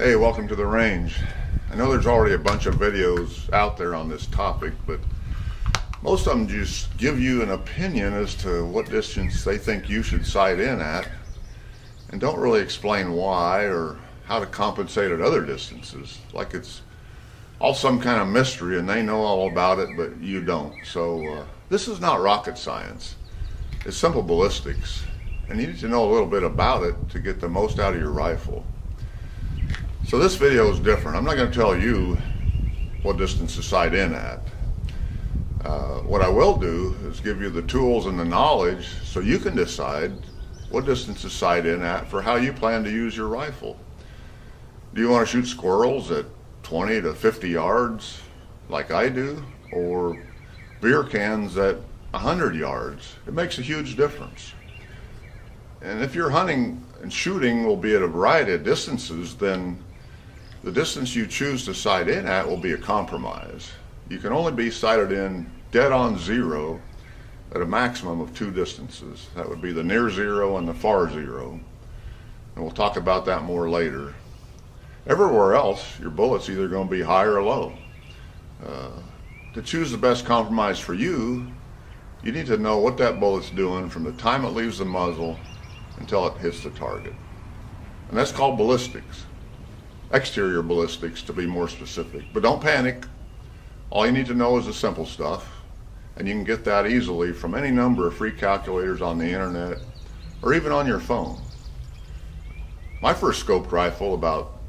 Hey, welcome to the range. I know there's already a bunch of videos out there on this topic, but most of them just give you an opinion as to what distance they think you should sight in at, and don't really explain why or how to compensate at other distances. Like it's all some kind of mystery and they know all about it, but you don't. So this is not rocket science. It's simple ballistics, and you need to know a little bit about it to get the most out of your rifle. So this video is different. I'm not going to tell you what distance to sight in at. What I will do is give you the tools and the knowledge so you can decide what distance to sight in at for how you plan to use your rifle. Do you want to shoot squirrels at 20 to 50 yards like I do, or beer cans at 100 yards? It makes a huge difference. And if you're hunting and shooting will be at a variety of distances, then the distance you choose to sight in at will be a compromise. You can only be sighted in dead on zero at a maximum of two distances. That would be the near zero and the far zero. And we'll talk about that more later. Everywhere else, your bullet's either going to be high or low. To choose the best compromise for you, you need to know what that bullet's doing from the time it leaves the muzzle until it hits the target. And that's called ballistics. Exterior ballistics, to be more specific. But don't panic. All you need to know is the simple stuff, and you can get that easily from any number of free calculators on the internet or even on your phone. My first scoped rifle about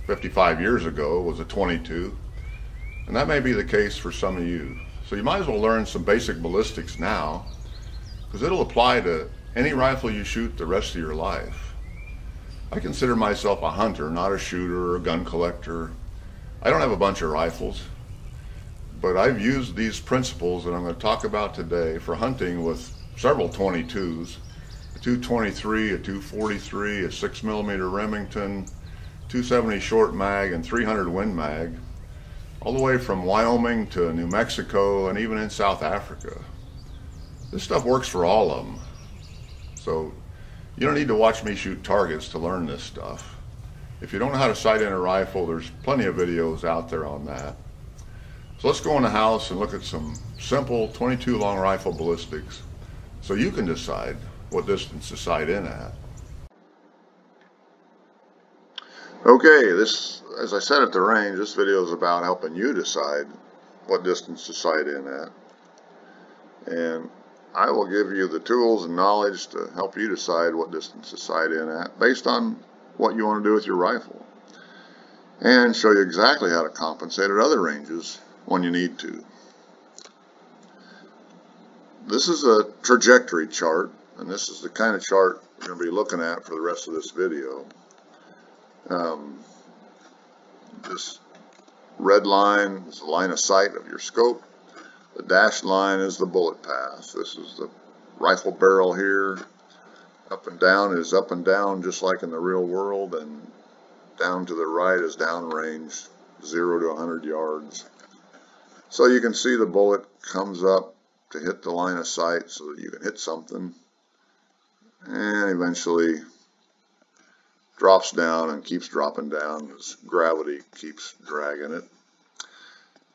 55 years ago was a 22, and that may be the case for some of you. So you might as well learn some basic ballistics now, because it'll apply to any rifle you shoot the rest of your life. I consider myself a hunter, not a shooter or a gun collector. I don't have a bunch of rifles, but I've used these principles that I'm going to talk about today for hunting with several 22s, a 223, a 243, a 6mm Remington, 270 short mag, and 300 Win Mag, all the way from Wyoming to New Mexico and even in South Africa. This stuff works for all of them. So you don't need to watch me shoot targets to learn this stuff. If you don't know how to sight in a rifle, there's plenty of videos out there on that. So let's go in the house and look at some simple 22 long rifle ballistics so you can decide what distance to sight in at. Okay, as I said at the range, this video is about helping you decide what distance to sight in at. And I will give you the tools and knowledge to help you decide what distance to sight in at based on what you want to do with your rifle, and show you exactly how to compensate at other ranges when you need to. This is a trajectory chart, and this is the kind of chart we're going to be looking at for the rest of this video. This red line is the line of sight of your scope. The dashed line is the bullet path. This is the rifle barrel here. Up and down is up and down, just like in the real world, and down to the right is downrange, 0 to 100 yards. So you can see the bullet comes up to hit the line of sight so that you can hit something, and eventually drops down and keeps dropping down as gravity keeps dragging it.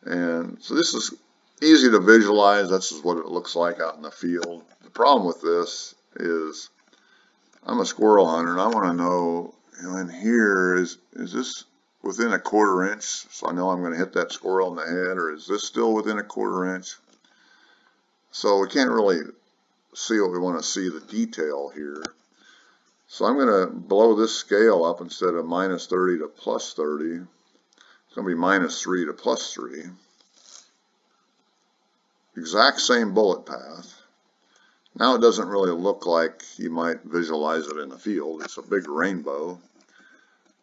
And so this is easy to visualize. This is what it looks like out in the field. The problem with this is I'm a squirrel hunter, and I want to know, in here, is this within a 1/4 inch, so I know I'm going to hit that squirrel in the head, or is this still within a 1/4 inch? So we can't really see what we want to see, the detail here. So I'm going to blow this scale up. Instead of -30 to +30, it's going to be -3 to +3. Exact same bullet path. Now it doesn't really look like you might visualize it in the field. It's a big rainbow,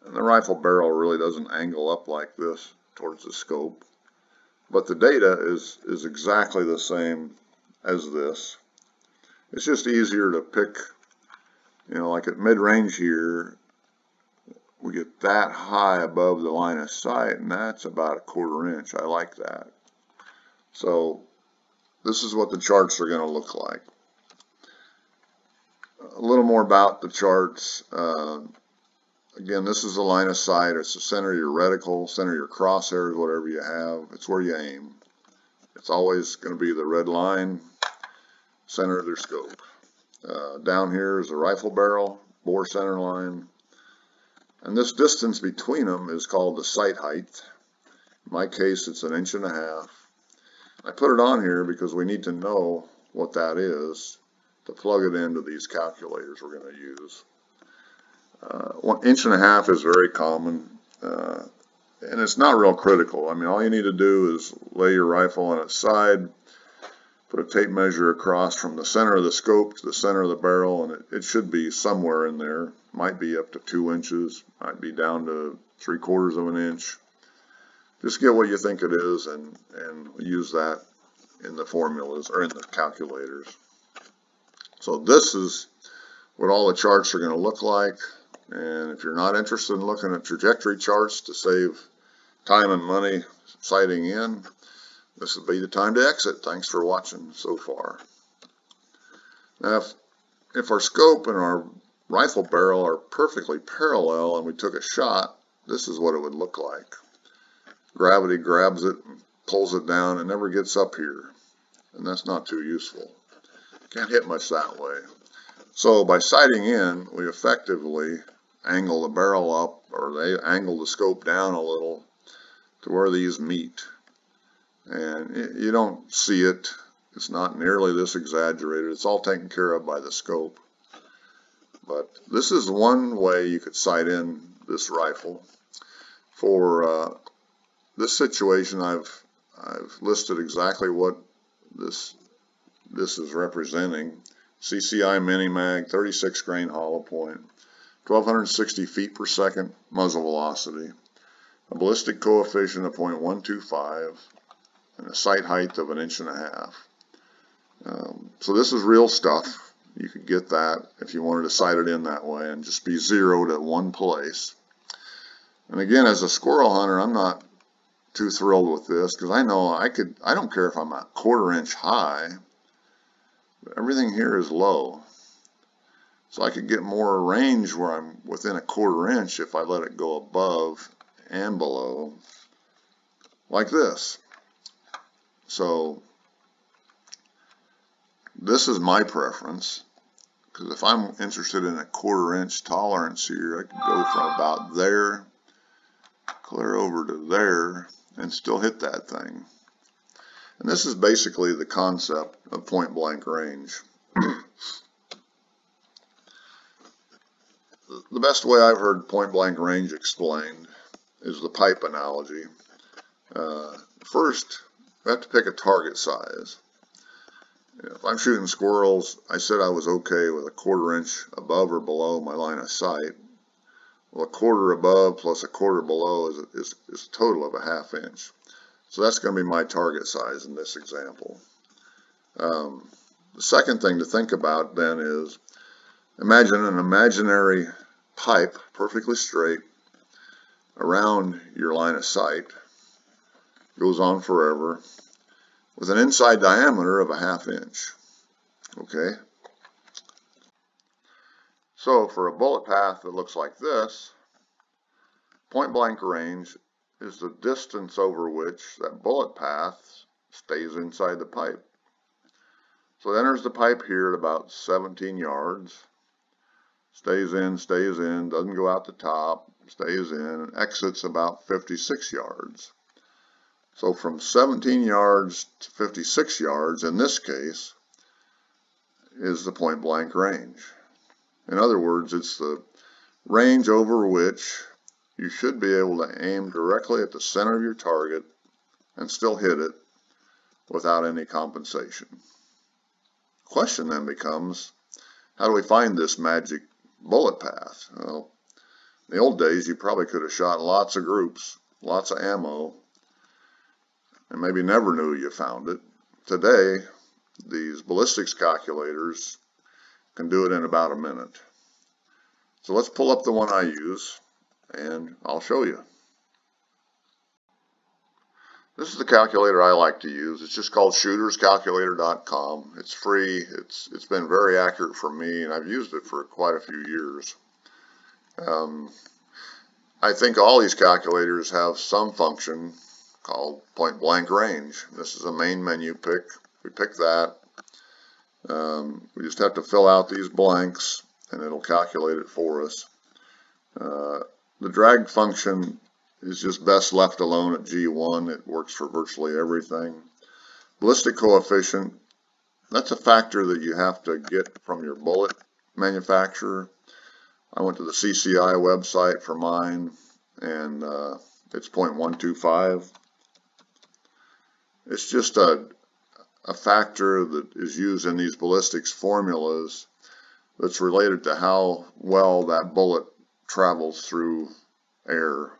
and the rifle barrel really doesn't angle up like this towards the scope, but the data is exactly the same as this. It's just easier to pick, like at mid-range here, we get that high above the line of sight, and that's about a 1/4 inch. I like that. So this is what the charts are going to look like. A little more about the charts. Again, this is the line of sight. It's the center of your reticle, center of your crosshairs, whatever you have. It's where you aim. It's always going to be the red line, center of their scope. Down here is the rifle barrel, bore center line. And this distance between them is called the sight height. In my case, it's 1.5 inches. I put it on here because we need to know what that is to plug it into these calculators we're going to use. 1.5 inches is very common, and it's not real critical. I mean, all you need to do is lay your rifle on its side, put a tape measure across from the center of the scope to the center of the barrel, and it should be somewhere in there. Might be up to 2 inches, might be down to 3/4 of an inch. Just get what you think it is and use that in the formulas or in the calculators. So this is what all the charts are going to look like. And if you're not interested in looking at trajectory charts to save time and money sighting in, this would be the time to exit. Thanks for watching so far. Now, if our scope and our rifle barrel are perfectly parallel and we took a shot, this is what it would look like. Gravity grabs it and pulls it down and never gets up here. And that's not too useful. Can't hit much that way. So by sighting in, we effectively angle the barrel up, or they angle the scope down a little to where these meet. And you don't see it. It's not nearly this exaggerated. It's all taken care of by the scope. But this is one way you could sight in this rifle. For this situation, I've listed exactly what this is representing. CCI mini mag, 36 grain hollow point, 1260 feet per second muzzle velocity, a ballistic coefficient of 0.125, and a sight height of 1.5 inches. So this is real stuff. You could get that if you wanted to sight it in that way and just be zeroed at one place. And again, as a squirrel hunter, I'm not too thrilled with this because I know I don't care if I'm a 1/4 inch high. Everything here is low. So I could get more range where I'm within a 1/4 inch if I let it go above and below, like this. So this is my preference, because if I'm interested in a 1/4 inch tolerance here, I could go from about there, clear over to there, and still hit that thing. And this is basically the concept of point blank range. The best way I've heard point blank range explained is the pipe analogy. First, we have to pick a target size. If I'm shooting squirrels, I said I was okay with a 1/4 inch above or below my line of sight. Well, a 1/4 above plus a 1/4 below is a total of a 1/2 inch. So that's going to be my target size in this example. The second thing to think about then is, imagine an imaginary pipe, perfectly straight, around your line of sight, goes on forever, with an inside diameter of a 1/2 inch. Okay? So for a bullet path that looks like this, point blank range is the distance over which that bullet path stays inside the pipe. So it enters the pipe here at about 17 yards, stays in, doesn't go out the top, stays in, and exits about 56 yards. So from 17 yards to 56 yards, in this case, is the point blank range. In other words, it's the range over which you should be able to aim directly at the center of your target and still hit it without any compensation. The question then becomes, how do we find this magic bullet path? Well, in the old days, you probably could have shot lots of groups, lots of ammo, and maybe never knew you found it. Today, these ballistics calculators can do it in about a minute. So let's pull up the one I use, and I'll show you. This is the calculator I like to use. It's just called shooterscalculator.com. It's free. It's been very accurate for me, and I've used it for quite a few years. I think all these calculators have some function called point blank range. This is a main menu pick. We pick that. We just have to fill out these blanks and it'll calculate it for us. The drag function is just best left alone at G1. It works for virtually everything. Ballistic coefficient, that's a factor that you have to get from your bullet manufacturer. I went to the CCI website for mine, and it's 0.125. It's just a factor that is used in these ballistics formulas that's related to how well that bullet travels through air,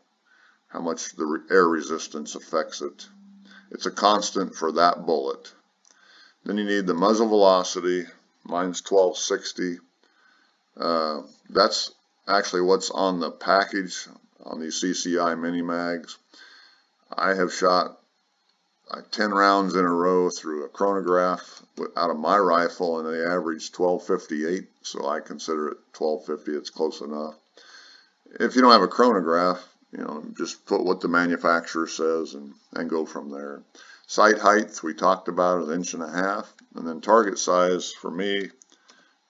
how much the air resistance affects it. It's a constant for that bullet. Then you need the muzzle velocity. Mine's 1260. That's actually what's on the package on these CCI mini mags. I have shot 10 rounds in a row through a chronograph out of my rifle, and they averaged 1258, so I consider it 1250. It's close enough. If you don't have a chronograph, just put what the manufacturer says and go from there. Sight height we talked about is 1.5 inches, and then target size for me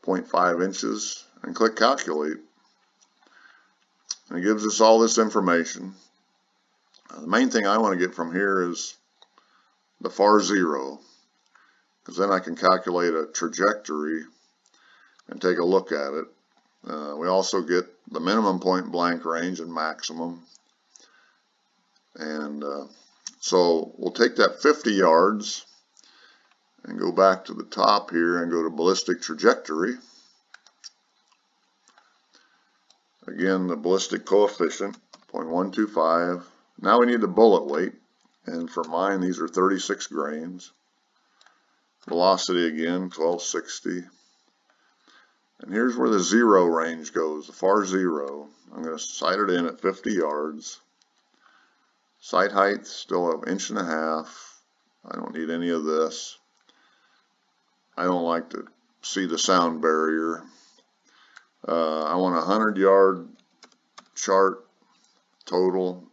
0.5 inches, and click calculate. And it gives us all this information. The main thing I want to get from here is the far zero, because then I can calculate a trajectory and take a look at it. We also get the minimum point blank range and maximum. And so we'll take that 50 yards and go back to the top here and go to ballistic trajectory. Again, the ballistic coefficient, 0.125. Now we need the bullet weight, and for mine these are 36 grains. Velocity again, 1260. And here's where the zero range goes, the far zero. I'm going to sight it in at 50 yards. Sight height still at 1.5 inches. I don't need any of this. I don't like to see the sound barrier. I want a 100-yard chart total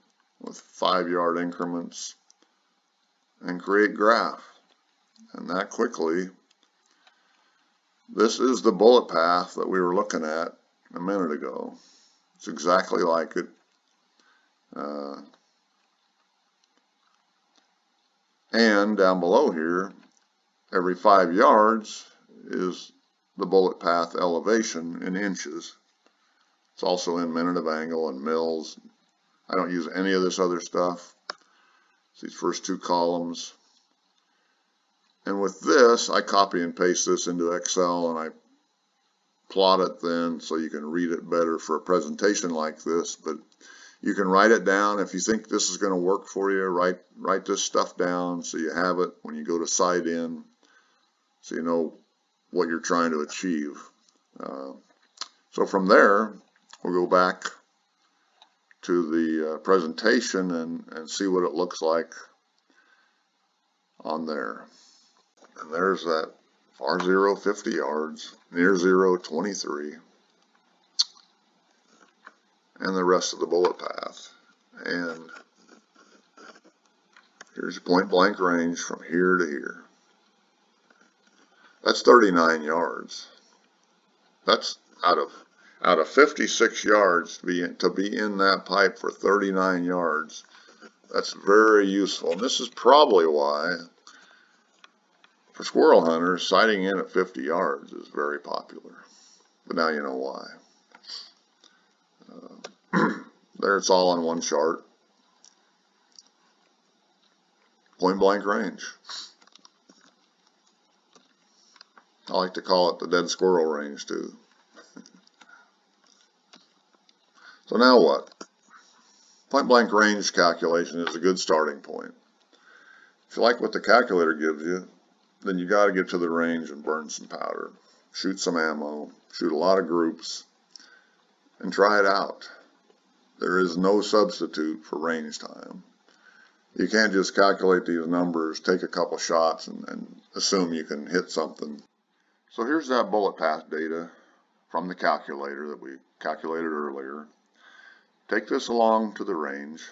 with 5-yard increments and create graph. And that quickly, this is the bullet path that we were looking at a minute ago. It's exactly like it. And down below here, every 5 yards is the bullet path elevation in inches. It's also in minute of angle and mils. I don't use any of this other stuff. It's these first two columns. And with this, I copy and paste this into Excel and I plot it then so you can read it better for a presentation like this. But you can write it down. If you think this is going to work for you, write this stuff down so you have it when you go to sight in, so you know what you're trying to achieve. So from there, we'll go back to the presentation and see what it looks like on there. And there's that far zero 50 yards, near zero 23, and the rest of the bullet path. And here's your point blank range from here to here. That's 39 yards. That's out of 56 yards to be in that pipe for 39 yards. That's very useful. And this is probably why, for squirrel hunters, sighting in at 50 yards is very popular. But now you know why. There it's all on one chart. Point blank range. I like to call it the dead squirrel range too. So now what? Point blank range calculation is a good starting point. If you like what the calculator gives you, then you got to get to the range and burn some powder. Shoot some ammo, shoot a lot of groups, and try it out. There is no substitute for range time. You can't just calculate these numbers, take a couple shots, and assume you can hit something. So here's that bullet path data from the calculator that we calculated earlier. take this along to the range.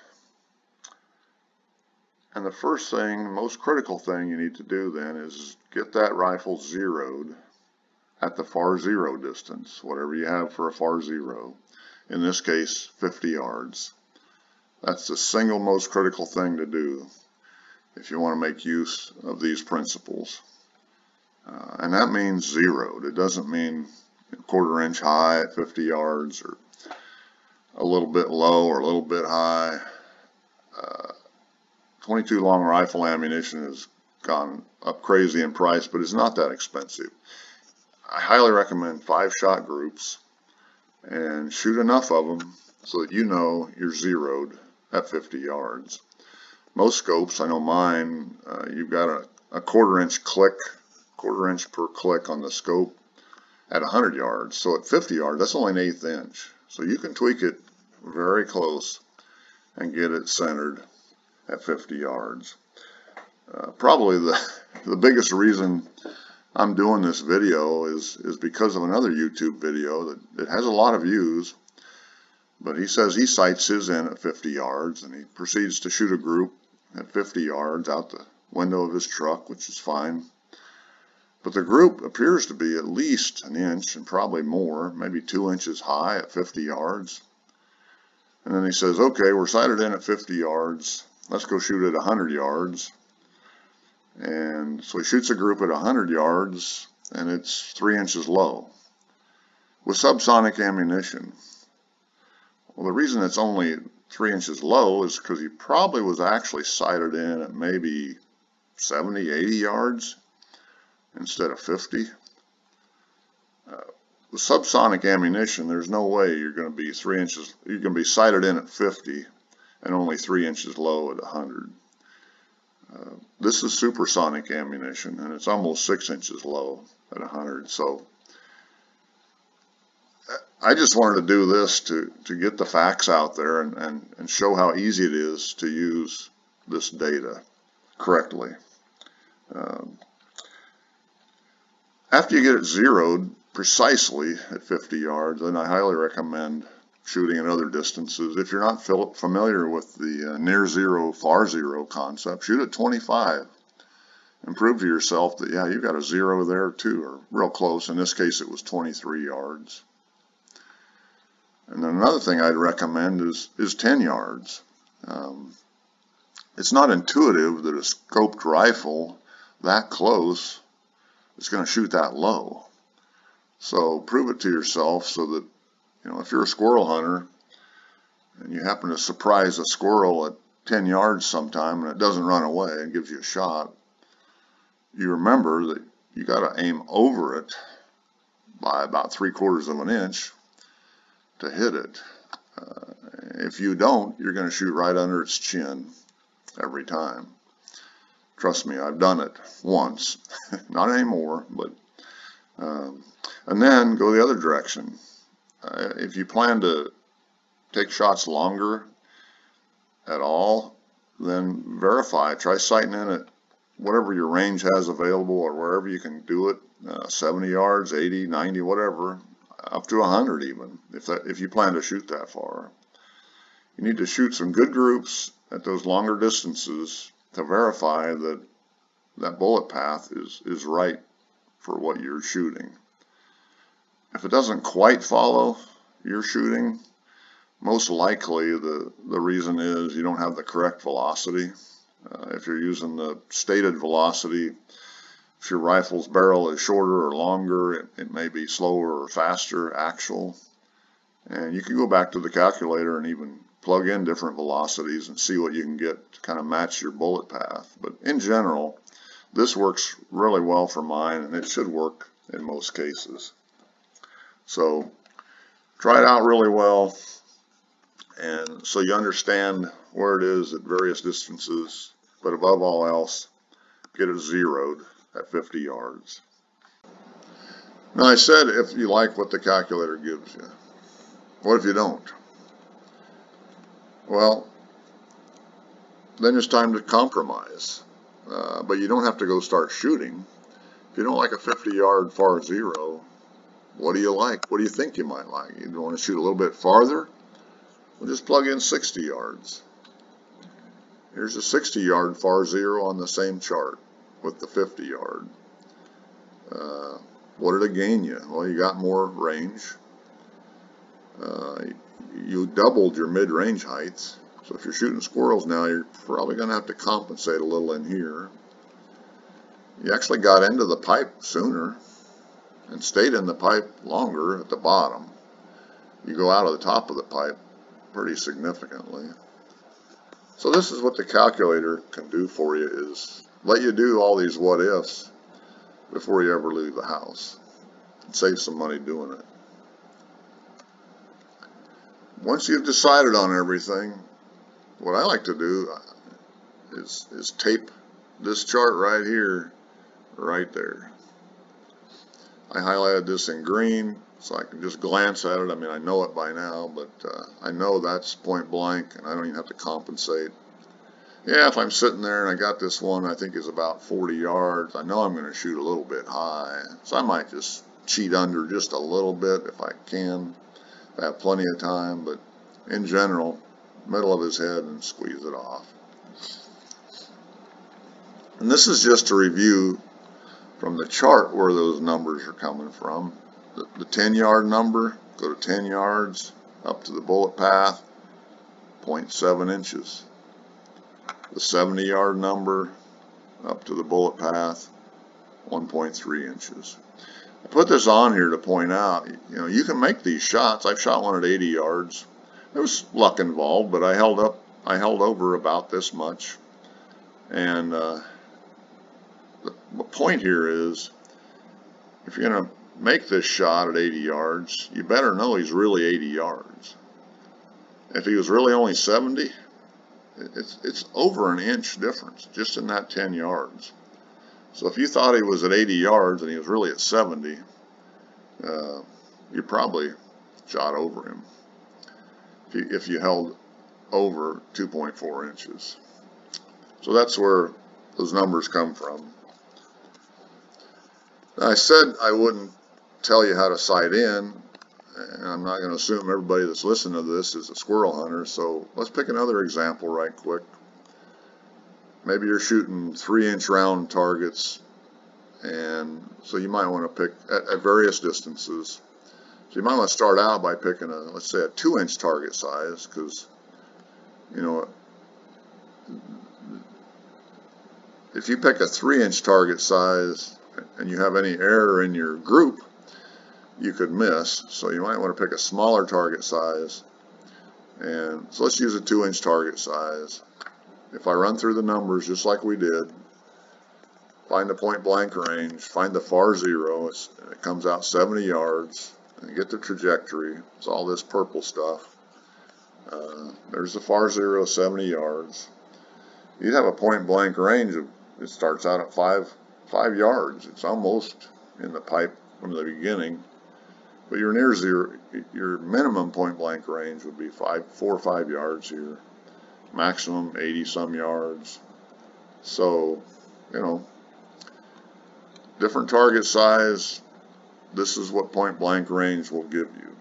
And the first thing, most critical thing you need to do then is get that rifle zeroed at the far zero distance, whatever you have for a far zero. In this case, 50 yards. That's the single most critical thing to do if you want to make use of these principles. And that means zeroed. It doesn't mean a 1/4 inch high at 50 yards or a little bit low or a little bit high. 22 long rifle ammunition has gone up crazy in price, but it's not that expensive. I highly recommend 5-shot groups and shoot enough of them so that you know you're zeroed at 50 yards. Most scopes, I know mine, you've got a 1/4 inch click, 1/4 inch per click on the scope at 100 yards. So at 50 yards, that's only an 1/8 inch. So you can tweak it very close and get it centered at 50 yards. Probably the biggest reason I'm doing this video is because of another YouTube video that has a lot of views, but he says he sights his in at 50 yards and he proceeds to shoot a group at 50 yards out the window of his truck, which is fine. But the group appears to be at least 1 inch and probably more, maybe 2 inches high at 50 yards. And then he says, okay, we're sighted in at 50 yards. Let's go shoot at 100 yards. And so he shoots a group at 100 yards, and it's 3 inches low. With subsonic ammunition, well, the reason it's only 3 inches low is because he probably was actually sighted in at maybe 70, 80 yards instead of 50. With subsonic ammunition, there's no way you're going to be 3 inches, you're going to be sighted in at 50 and only 3 inches low at 100. This is supersonic ammunition, and it's almost 6 inches low at 100. So I just wanted to do this to get the facts out there and show how easy it is to use this data correctly. After you get it zeroed precisely at 50 yards, then I highly recommend shooting at other distances. If you're not familiar with the near zero, far zero concept, shoot at 25 and prove to yourself that, yeah, you got a zero there too, or real close. In this case, it was 23 yards. And then another thing I'd recommend is 10 yards. It's not intuitive that a scoped rifle that close is going to shoot that low. So prove it to yourself so that, you know, if you're a squirrel hunter and you happen to surprise a squirrel at 10 yards sometime and it doesn't run away and gives you a shot, you remember that you got to aim over it by about 3/4 of an inch to hit it. If you don't, you're going to shoot right under its chin every time. Trust me, I've done it once. Not anymore, but and then go the other direction. If you plan to take shots longer at all, then verify. Try sighting in at whatever your range has available or wherever you can do it, 70 yards, 80, 90, whatever, up to 100 even, if you plan to shoot that far. You need to shoot some good groups at those longer distances to verify that that bullet path is right for what you're shooting. If it doesn't quite follow your shooting, most likely the reason is you don't have the correct velocity. If you're using the stated velocity, if your rifle's barrel is shorter or longer, it may be slower or faster actual. And you can go back to the calculator and even plug in different velocities and see what you can get to kind of match your bullet path. But in general, this works really well for mine, and it should work in most cases. So try it out really well, and so you understand where it is at various distances, but above all else, get it zeroed at 50 yards. Now I said if you like what the calculator gives you. What if you don't? Well, then it's time to compromise. But you don't have to go start shooting. If you don't like a 50-yard far zero, what do you like? What do you think you might like? You want to shoot a little bit farther? We'll just plug in 60 yards. Here's a 60-yard far zero on the same chart with the 50-yard. What did it gain you? Well, you got more range. You doubled your mid-range heights. So if you're shooting squirrels now, you're probably going to have to compensate a little in here. You actually got into the pipe sooner and stayed in the pipe longer at the bottom. You go out of the top of the pipe pretty significantly. So this is what the calculator can do for you, is let you do all these what ifs before you ever leave the house. And save some money doing it. Once you've decided on everything, what I like to do is tape this chart right here, right there. I highlighted this in green so I can just glance at it. I mean, I know it by now, but I know that's point blank and I don't even have to compensate. Yeah, if I'm sitting there and I got this one I think is about 40 yards, I know I'm going to shoot a little bit high. So I might just cheat under just a little bit if I can, if I have plenty of time, but in general, middle of his head and squeeze it off. And this is just a review from the chart where those numbers are coming from. The 10-yard number, go to 10 yards, up to the bullet path, 0.7 inches. The 70-yard number, up to the bullet path, 1.3 inches. I put this on here to point out, you can make these shots. I've shot one at 80 yards. There was luck involved, but I held over about this much. And the point here is, if you're going to make this shot at 80 yards, you better know he's really 80 yards. If he was really only 70, it's over an inch difference just in that 10 yards. So if you thought he was at 80 yards and he was really at 70, you probably shot over him if you held over 2.4 inches. So that's where those numbers come from. Now, I said I wouldn't tell you how to sight in, and I'm not going to assume everybody that's listening to this is a squirrel hunter, so let's pick another example right quick. Maybe you're shooting 3-inch round targets, and so you might want to pick at various distances. So you might want to start out by picking let's say a 2-inch target size, because if you pick a 3-inch target size and you have any error in your group, you could miss. So you might want to pick a smaller target size. And so let's use a 2-inch target size. If I run through the numbers just like we did, find the point blank range, find the far zero, it comes out 70 yards, and get the trajectory. It's all this purple stuff. There's the far zero, 70 yards. You'd have a point blank range of, it starts out at 5 yards. It's almost in the pipe from the beginning, but you're near zero. Your minimum point blank range would be 4 or 5 yards here. Maximum 80 some yards. So, different target size, this is what point blank range will give you.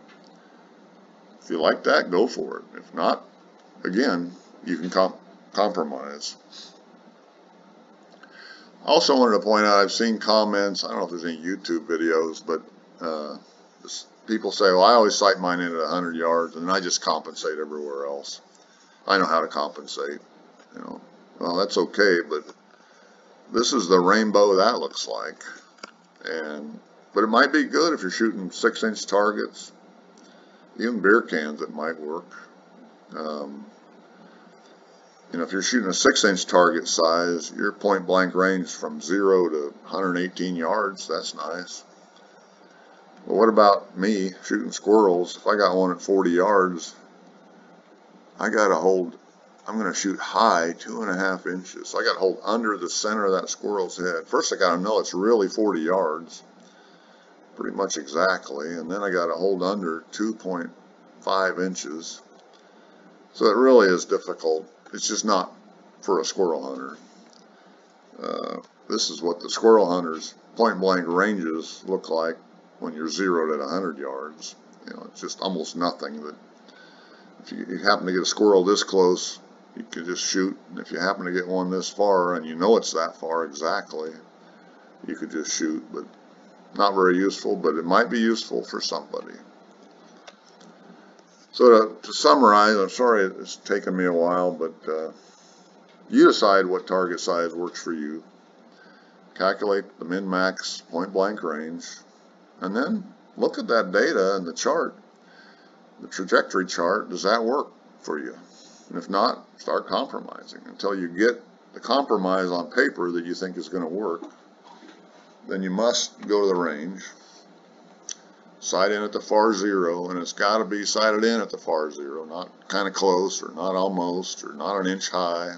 If you like that, go for it. If not, again, you can compromise. I also wanted to point out, I've seen comments, I don't know if there's any YouTube videos, but people say, well, I always sight mine in at 100 yards and I just compensate everywhere else. I know how to compensate, well, that's okay, but this is the rainbow that looks like. But it might be good if you're shooting 6-inch targets, even beer cans, it might work. If you're shooting a 6-inch target size, your point blank range from 0 to 118 yards, that's nice. But what about me shooting squirrels? If I got one at 40 yards, I got to hold, I'm going to shoot high 2.5 inches. So I got to hold under the center of that squirrel's head. First I got to know it's really 40 yards, pretty much exactly, and then I got to hold under 2.5 inches. So it really is difficult. It's just not for a squirrel hunter. This is what the squirrel hunter's point blank ranges look like when you're zeroed at 100 yards. It's just almost nothing If you happen to get a squirrel this close, you could just shoot. And if you happen to get one this far, and you know it's that far exactly, you could just shoot. But not very useful, but it might be useful for somebody. So to summarize, I'm sorry it's taken me a while, but you decide what target size works for you. Calculate the min-max point-blank range, and then look at that data and the chart, the trajectory chart. Does that work for you? And if not, start compromising until you get the compromise on paper that you think is going to work. Then you must go to the range, sight in at the far zero, and it's got to be sighted in at the far zero, not kind of close or not almost or not an inch high.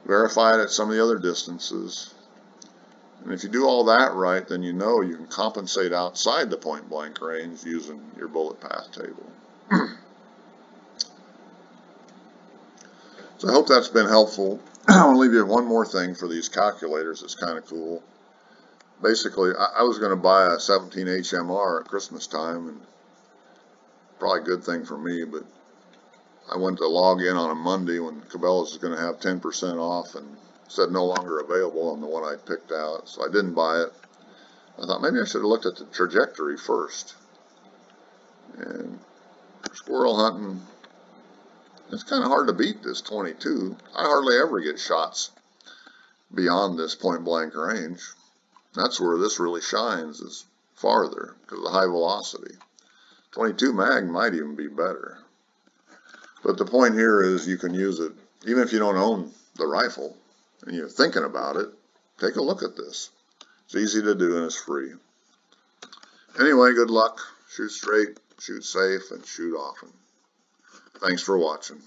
Verify it at some of the other distances. And if you do all that right, then you know you can compensate outside the point blank range using your bullet path table. So I hope that's been helpful. I want to leave you one more thing for these calculators that's kind of cool. Basically, I was going to buy a 17 HMR at Christmas time, and probably a good thing for me, but I went to log in on a Monday when Cabela's was going to have 10% off and said no longer available on the one I picked out, so I didn't buy it. I thought maybe I should have looked at the trajectory first. And squirrel hunting, it's kind of hard to beat this 22. I hardly ever get shots beyond this point blank range. That's where this really shines, is farther because of the high velocity. 22 mag might even be better. But the point here is you can use it even if you don't own the rifle and you're thinking about it. Take a look at this. It's easy to do and it's free. Anyway, good luck. Shoot straight, shoot safe, and shoot often. Thanks for watching.